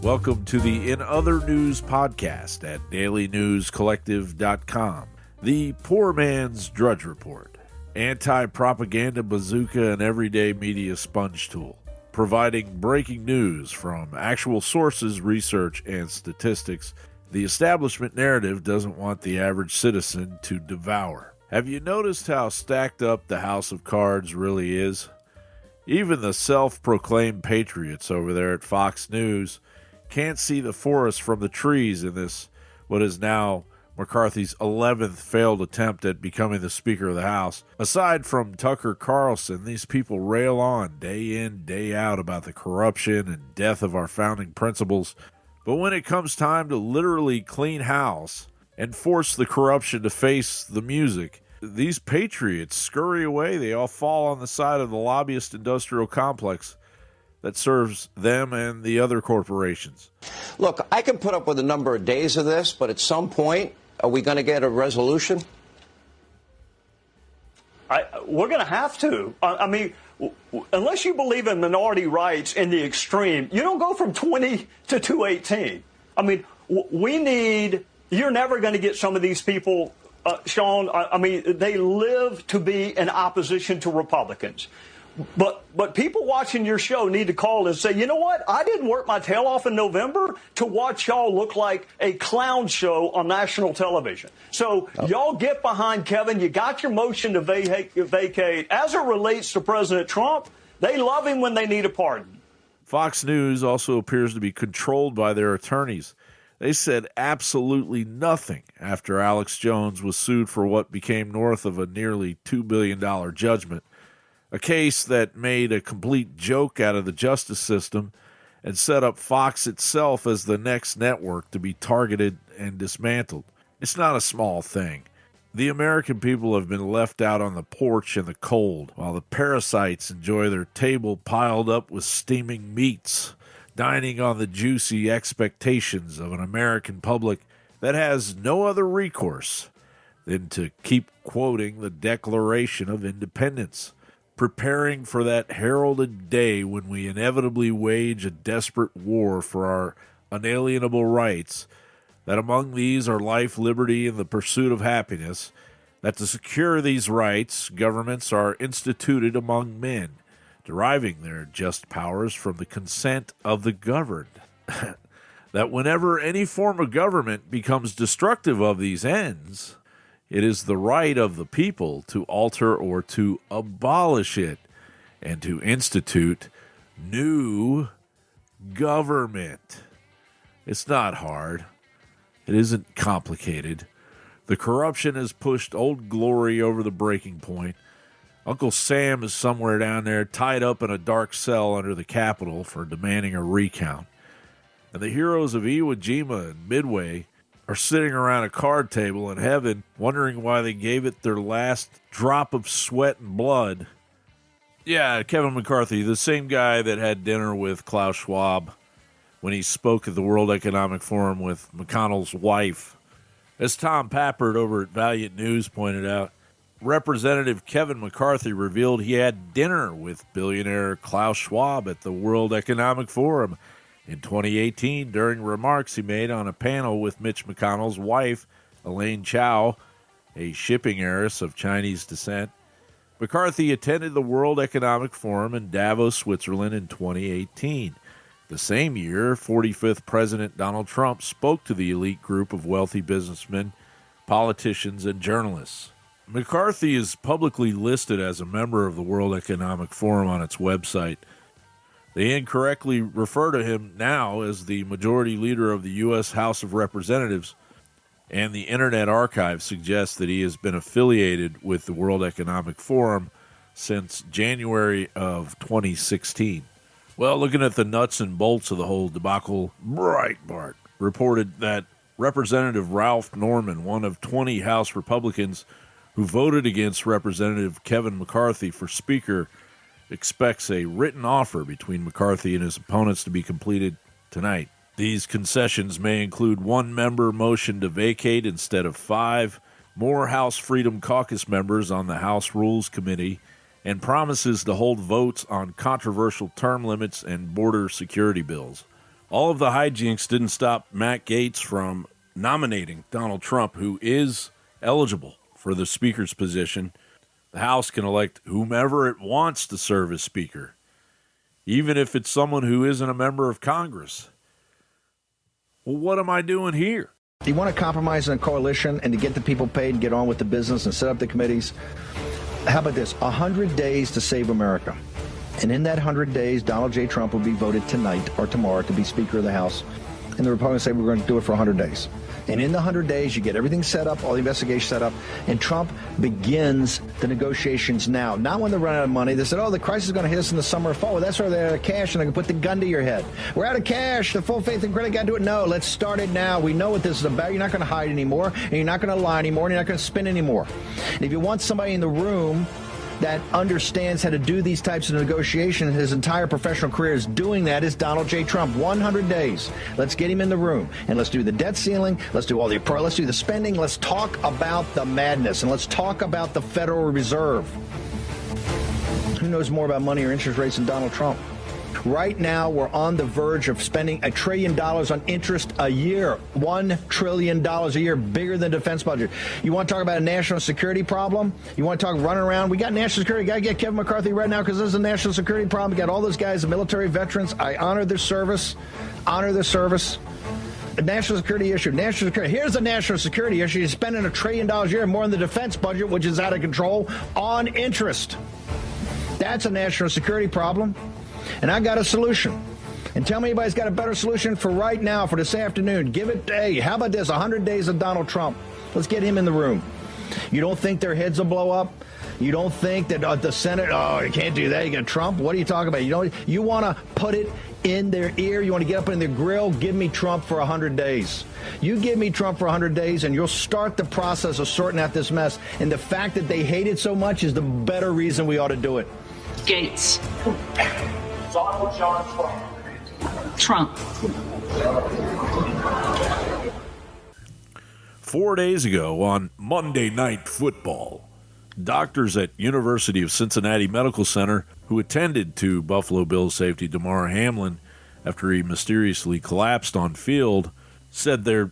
Welcome to the In Other News podcast at dailynewscollective.com. The poor man's Drudge Report. Anti-propaganda bazooka and everyday media sponge tool. Providing breaking news from actual sources, research, and statistics the establishment narrative doesn't want the average citizen to devour. Have you noticed how stacked up the house of cards really is? Even the self-proclaimed patriots over there at Fox News can't see the forest from the trees in this, what is now McCarthy's 11th failed attempt at becoming the Speaker of the House. Aside from Tucker Carlson, these people rail on day in, day out about the corruption and death of our founding principles. But when it comes time to literally clean house and force the corruption to face the music, these patriots scurry away. They all fall on the side of the lobbyist industrial complex that serves them and the other corporations. Look, I can put up with a number of days of this, but at some point, are we going to get a resolution? We're going to have to. I mean, unless you believe in minority rights in the extreme, you don't go from 20 to 218. I mean, you're never going to get some of these people, Sean, I mean, they live to be in opposition to Republicans. But people watching your show need to call and say, you know what? I didn't work my tail off in November to watch y'all look like a clown show on national television. So y'all get behind Kevin. You got your motion to vacate. As it relates to President Trump, they love him when they need a pardon. Fox News also appears to be controlled by their attorneys. They said absolutely nothing after Alex Jones was sued for what became north of a nearly $2 billion judgment. A case that made a complete joke out of the justice system and set up Fox itself as the next network to be targeted and dismantled. It's not a small thing. The American people have been left out on the porch in the cold, while the parasites enjoy their table piled up with steaming meats, dining on the juicy expectations of an American public that has no other recourse than to keep quoting the Declaration of Independence, preparing for that heralded day when we inevitably wage a desperate war for our unalienable rights, that among these are life, liberty, and the pursuit of happiness, that to secure these rights, governments are instituted among men, deriving their just powers from the consent of the governed, that whenever any form of government becomes destructive of these ends, it is the right of the people to alter or to abolish it and to institute new government. It's not hard. It isn't complicated. The corruption has pushed Old Glory over the breaking point. Uncle Sam is somewhere down there tied up in a dark cell under the Capitol for demanding a recount. And the heroes of Iwo Jima and Midway are sitting around a card table in heaven wondering why they gave it their last drop of sweat and blood. Yeah, Kevin McCarthy, the same guy that had dinner with Klaus Schwab when he spoke at the World Economic Forum with McConnell's wife. As Tom Pappert over at Valiant News pointed out, Representative Kevin McCarthy revealed he had dinner with billionaire Klaus Schwab at the World Economic Forum in 2018, during remarks he made on a panel with Mitch McConnell's wife, Elaine Chao, a shipping heiress of Chinese descent. McCarthy attended the World Economic Forum in Davos, Switzerland in 2018. The same year, 45th President Donald Trump spoke to the elite group of wealthy businessmen, politicians, and journalists. McCarthy is publicly listed as a member of the World Economic Forum on its website. They incorrectly refer to him now as the majority leader of the U.S. House of Representatives, and the Internet Archive suggests that he has been affiliated with the World Economic Forum since January of 2016. Well, looking at the nuts and bolts of the whole debacle, Breitbart reported that Representative Ralph Norman, one of 20 House Republicans who voted against Representative Kevin McCarthy for Speaker, expects a written offer between McCarthy and his opponents to be completed tonight. These concessions may include one-member motion to vacate instead of 5, more House Freedom Caucus members on the House Rules Committee, and promises to hold votes on controversial term limits and border security bills. All of the hijinks didn't stop Matt Gaetz from nominating Donald Trump, who is eligible for the speaker's position. The House can elect whomever it wants to serve as speaker, even if it's someone who isn't a member of Congress. Well, what am I doing here? You want to compromise in a coalition and to get the people paid and get on with the business and set up the committees? How about this? 100 days to save America. And in that 100 days, Donald J. Trump will be voted tonight or tomorrow to be Speaker of the House. And the Republicans say we're going to do it for 100 days. And in the 100 days, you get everything set up, all the investigations set up, and Trump begins the negotiations now. Not when they run out of money. They said, oh, the crisis is going to hit us in the summer or fall. Well, that's where they're out of cash, and they can put the gun to your head. We're out of cash. The full faith and credit got to do it. No, let's start it now. We know what this is about. You're not going to hide anymore, and you're not going to lie anymore, and you're not going to spin anymore. And if you want somebody in the room that understands how to do these types of negotiations, his entire professional career is doing that, is Donald J. Trump. 100 days. Let's get him in the room, and let's do the debt ceiling. Let's do let's do the spending. Let's talk about the madness, and let's talk about the Federal Reserve. Who knows more about money or interest rates than Donald Trump? Right now, we're on the verge of spending $1 trillion on interest a year. $1 trillion a year, bigger than the defense budget. You want to talk about a national security problem? You want to talk running around? We got national security. Got to get Kevin McCarthy right now because this is a national security problem. We got all those guys, the military veterans. I honor their service. Honor their service. A national security issue. National security. Here's a national security issue. You're spending $1 trillion a year, more than the defense budget, which is out of control, on interest. That's a national security problem. And I got a solution. And tell me anybody's got a better solution for right now, for this afternoon. Give it, hey, how about this? 100 days of Donald Trump. Let's get him in the room. You don't think their heads will blow up? You don't think that the Senate, oh, you can't do that. You got Trump. What are you talking about? You want to put it in their ear. You want to get up in their grill. Give me Trump for 100 days. You give me Trump for 100 days, and you'll start the process of sorting out this mess. And the fact that they hate it so much is the better reason we ought to do it. Gaetz. Donald John Trump. 4 days ago on Monday Night Football, doctors at University of Cincinnati Medical Center who attended to Buffalo Bills safety Damar Hamlin after he mysteriously collapsed on field said they're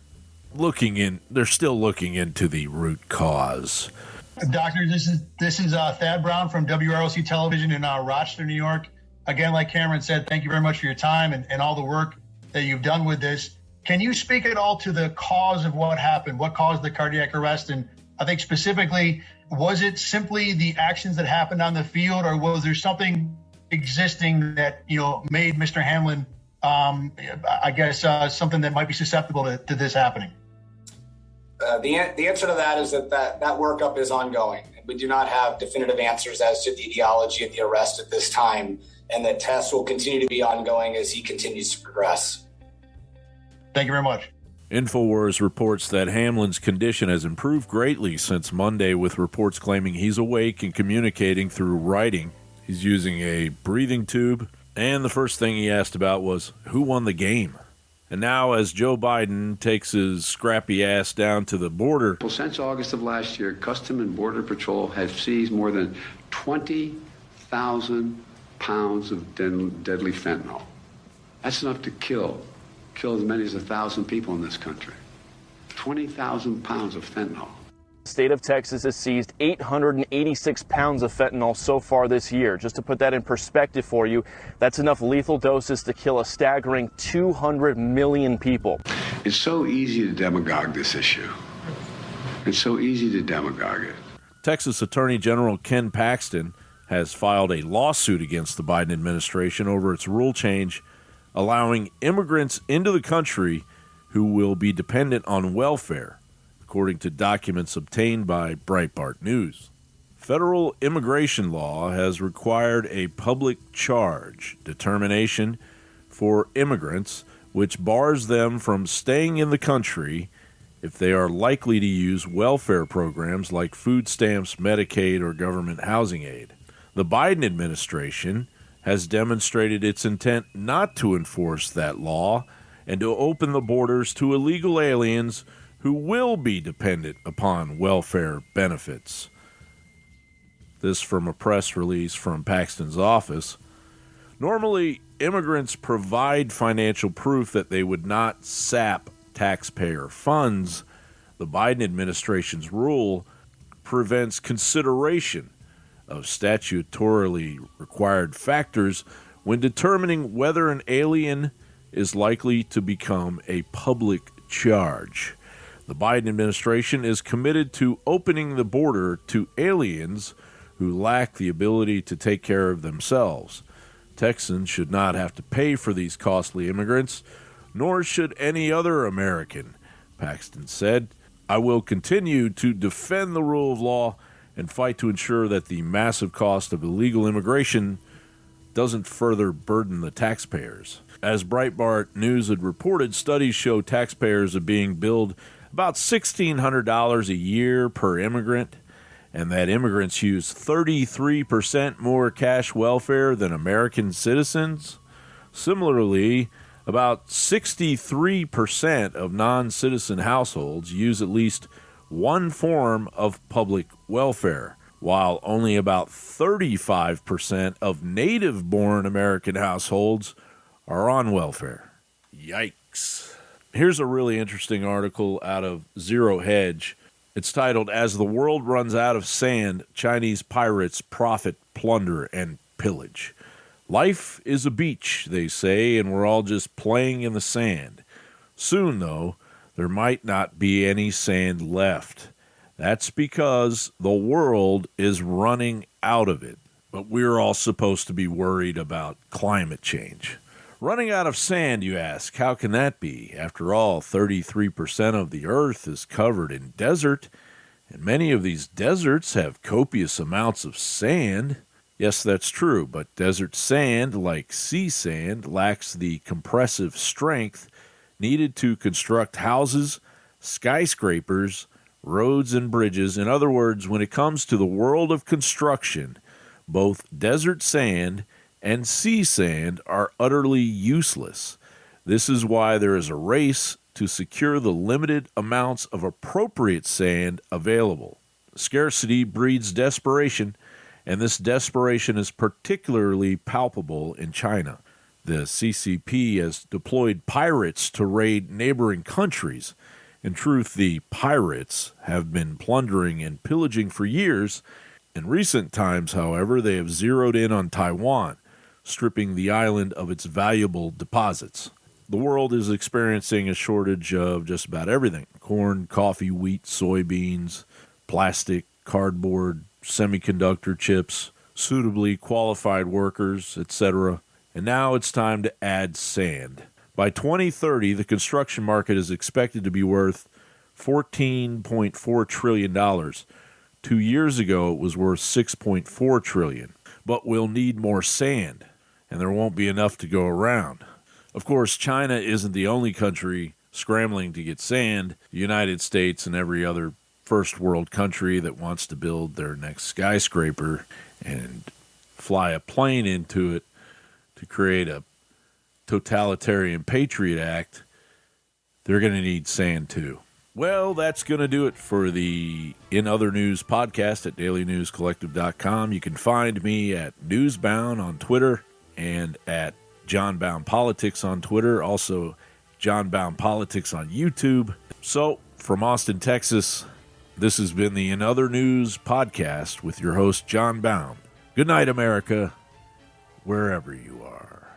still looking into the root cause. Doctor, this is Thad Brown from WROC Television in Rochester, New York. Again, like Cameron said, thank you very much for your time and all the work that you've done with this. Can you speak at all to the cause of what happened? What caused the cardiac arrest? And I think specifically, was it simply the actions that happened on the field, or was there something existing that, made Mr. Hamlin, something that might be susceptible to this happening? The answer to that is that workup is ongoing. We do not have definitive answers as to the etiology of the arrest at this time, and that tests will continue to be ongoing as he continues to progress. Thank you very much. InfoWars reports that Hamlin's condition has improved greatly since Monday, with reports claiming he's awake and communicating through writing. He's using a breathing tube, and the first thing he asked about was who won the game. And now, as Joe Biden takes his scrappy ass down to the border. Well, since August of last year, Custom and Border Patrol have seized more than 20,000 pounds of deadly fentanyl. That's enough to kill as many as 1,000 people in this country. 20,000 pounds of fentanyl. The state of Texas has seized 886 pounds of fentanyl so far this year. Just to put that in perspective for you, that's enough lethal doses to kill a staggering 200 million people. It's so easy to demagogue this issue. It's so easy to demagogue it. Texas Attorney General Ken Paxton has filed a lawsuit against the Biden administration over its rule change allowing immigrants into the country who will be dependent on welfare, according to documents obtained by Breitbart News. Federal immigration law has required a public charge determination for immigrants, which bars them from staying in the country if they are likely to use welfare programs like food stamps, Medicaid, or government housing aid. The Biden administration has demonstrated its intent not to enforce that law and to open the borders to illegal aliens who will be dependent upon welfare benefits. This from a press release from Paxton's office. Normally, immigrants provide financial proof that they would not sap taxpayer funds. The Biden administration's rule prevents consideration of statutorily required factors when determining whether an alien is likely to become a public charge. The Biden administration is committed to opening the border to aliens who lack the ability to take care of themselves. Texans should not have to pay for these costly immigrants, nor should any other American, Paxton said. I will continue to defend the rule of law and fight to ensure that the massive cost of illegal immigration doesn't further burden the taxpayers. As Breitbart News had reported, studies show taxpayers are being billed about $1,600 a year per immigrant, and that immigrants use 33% more cash welfare than American citizens. Similarly, about 63% of non-citizen households use at least one form of public welfare, while only about 35% of native-born American households are on welfare. Yikes. Here's a really interesting article out of Zero Hedge. It's titled, As the World Runs Out of Sand, Chinese Pirates Profit, Plunder, and Pillage. Life is a beach, they say, and we're all just playing in the sand. Soon, though, there might not be any sand left. That's because the world is running out of it. But we're all supposed to be worried about climate change. Running out of sand, you ask, how can that be? After all, 33% of the earth is covered in desert, and many of these deserts have copious amounts of sand. Yes, that's true, but desert sand, like sea sand, lacks the compressive strength needed to construct houses, skyscrapers, roads, and bridges. In other words, when it comes to the world of construction, both desert sand and sea sand are utterly useless. This is why there is a race to secure the limited amounts of appropriate sand available. Scarcity breeds desperation, and this desperation is particularly palpable in China. The CCP has deployed pirates to raid neighboring countries. In truth, the pirates have been plundering and pillaging for years. In recent times, however, they have zeroed in on Taiwan, stripping the island of its valuable deposits. The world is experiencing a shortage of just about everything: corn, coffee, wheat, soybeans, plastic, cardboard, semiconductor chips, suitably qualified workers, etc. And now it's time to add sand. By 2030, the construction market is expected to be worth $14.4 trillion. 2 years ago, it was worth $6.4 trillion. But we'll need more sand, and there won't be enough to go around. Of course, China isn't the only country scrambling to get sand. The United States and every other first world country that wants to build their next skyscraper and fly a plane into it to create a totalitarian patriot act, they're going to need sand too. Well, that's going to do it for the In Other News podcast at dailynewscollective.com. You can find me at Newsbound on Twitter and at John Bound Politics on Twitter. Also, John Bound Politics on YouTube. So, from Austin, Texas, this has been the In Other News podcast with your host, John Bound. Good night, America, wherever you are.